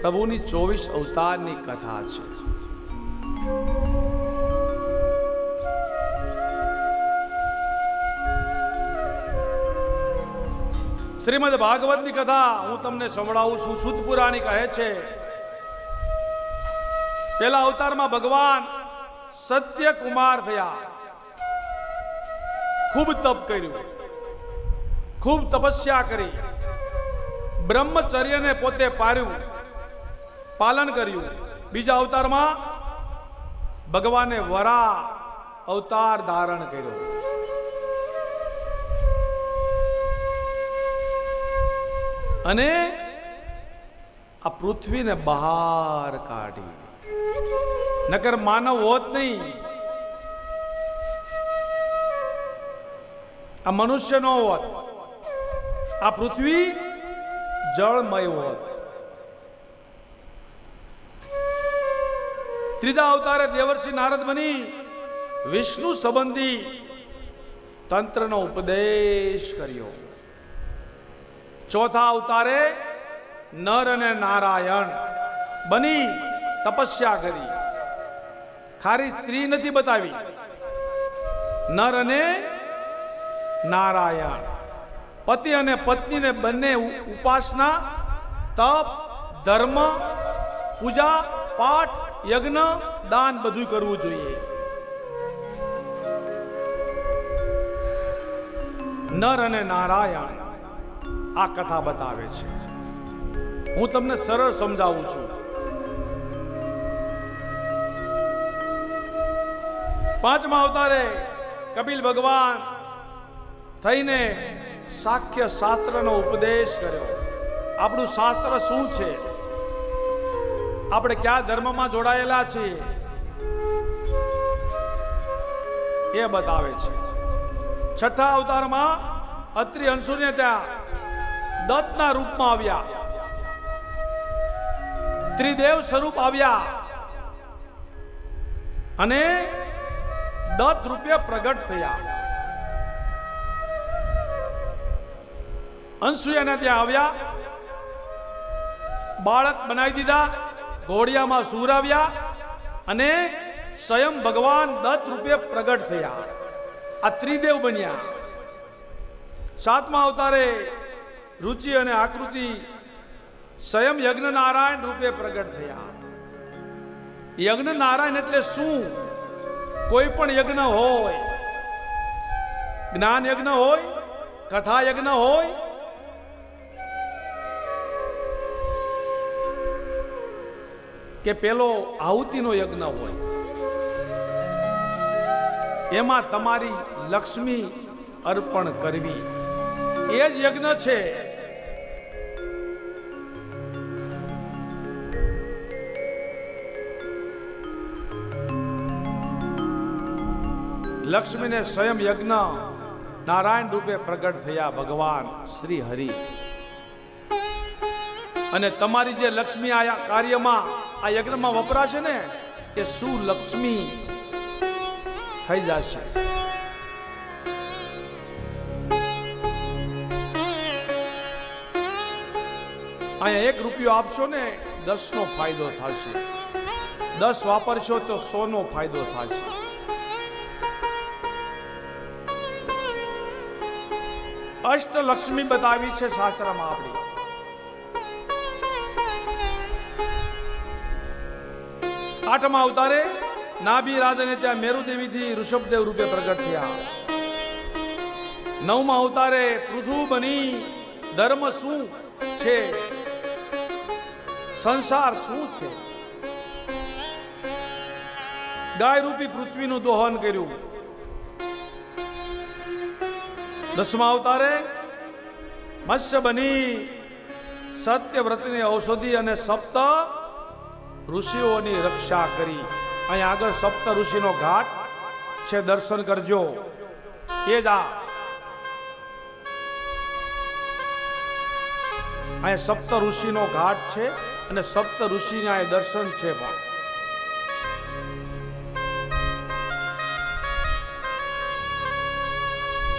પ્રભુની 24 અવતારની કથા છે. શ્રીમદ ભાગવતની કથા હું તમને સંભળાવું છું. સૂત પુરાણી કહે છે, પેલા અવતારમાં ભગવાન સત્ય કુમાર થયા. ખૂબ તપ કર્યું, ખૂબ તપસ્યા કરી, બ્રહ્મચર્યને પોતે પાલન કર્યું. બીજા અવતારમાં ભગવાને વરા અવતાર ધારણ કર્યો. અને આ પૃથ્વીને બહાર કાઢી. નકર માનવ હોત નહીં, આ મનુષ્ય નો હોત, આ પૃથ્વી જળમય હોત. ત્રીજા અવતારે દેવર્ષિ નારદ બની વિષ્ણુ સંબંધી તંત્રનો ઉપદેશ કર્યો. ચોથા અવતારે નર અને નારાયણ બની તપસ્યા કરી. ખાલી સ્ત્રી નથી બતાવી, નર અને નારાયણ, પતિ અને પત્નીને બંને ઉપાસના, તપ, ધર્મ, પૂજા પાઠ, યજ્ઞ, દાન બધું કરવું જોઈએ. નર અને નારાયણ આ કથા બતાવે છે. હું તમને સરળ સમજાવું છું. પાંચમા અવતારે કપિલ ભગવાન થઈને સાખ્ય શાસ્ત્રનો ઉપદેશ કર્યો. આપણું શાસ્ત્ર શું છે, આપણે કયા ધર્મમાં જોડાયેલા છીએ એ બતાવે છે. છઠ્ઠા અવતારમાં અત્રિ અંશુને ત્યાં દત્તના રૂપમાં આવ્યા, ત્રિદેવ સ્વરૂપ આવ્યા અને દત્ત રૂપે પ્રગટ થયા. અંશુયાને ત્યાં આવ્યા, બાળક બનાવી દીધા, ઘોડિયામાં સૂર આવ્યા અને સ્વયં ભગવાન દત્ત રૂપે પ્રગટ થયા. આ ત્રિદેવ બન્યા. સાતમા અવતારે રુચિ અને આકૃતિ સ્વયં યજ્ઞ નારાયણ રૂપે પ્રગટ થયા. યજ્ઞ નારાયણ એટલે શું? કોઈ પણ યજ્ઞ હોય, જ્ઞાન યજ્ઞ હોય, કથા યજ્ઞ હોય, કે પેલો આહુતિનો યજ્ઞ હોય, એમાં તમારી લક્ષ્મી અર્પણ કરવી એ જ યજ્ઞ છે. લક્ષ્મીને સ્વયં યજ્ઞ નારાયણ રૂપે પ્રગટ થયા ભગવાન શ્રી હરિ. અને તમારી જે લક્ષ્મી આ કાર્યમાં આ યજ્ઞમાં વપરાશે ને એ સુલક્ષ્મી થઈ જશે. અહીંયા 1 રૂપિયો આપશો ને 10 નો ફાયદો થશે, 10 વાપરશો તો 100 નો ફાયદો થશે. અષ્ટલક્ષ્મી બતાવી છે શાસ્ત્રમાં આપણી. આઠમા અવતારે નાભી રાજને ત્યાં મેરુદેવીથી ઋષભદેવ રૂપે પ્રગટ થયા. નવમા અવતારે પૃથુ બની ધર્મ શું છે, સંસાર શું છે, ગાય રૂપી પૃથ્વીનું દોહન કર્યું. દસમા અવતારે મત્સ્ય બની સત્યવ્રતની ઔષધિ અને સપ્ત ઋષિઓની રક્ષા કરી. અહીંયા આગળ સપ્ત ઋષિનો ઘાટ છે, દર્શન કરજો. એ જ અહીંયા સપ્ત ઋષિનો ઘાટ છે અને સપ્ત ઋષિના એ દર્શન છે. પણ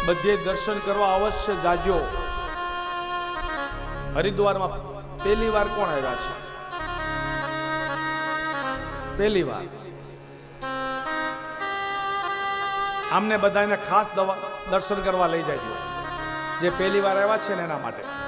બધે દર્શન કરવા અવશ્ય જાજો. હરિદ્વારમાં પહેલી વાર કોણ આવ્યા છે? પહેલી વાર આમને બધાને ખાસ દર્શન કરવા લઈ જાય જે પહેલી વાર આવ્યા છે ને એના માટે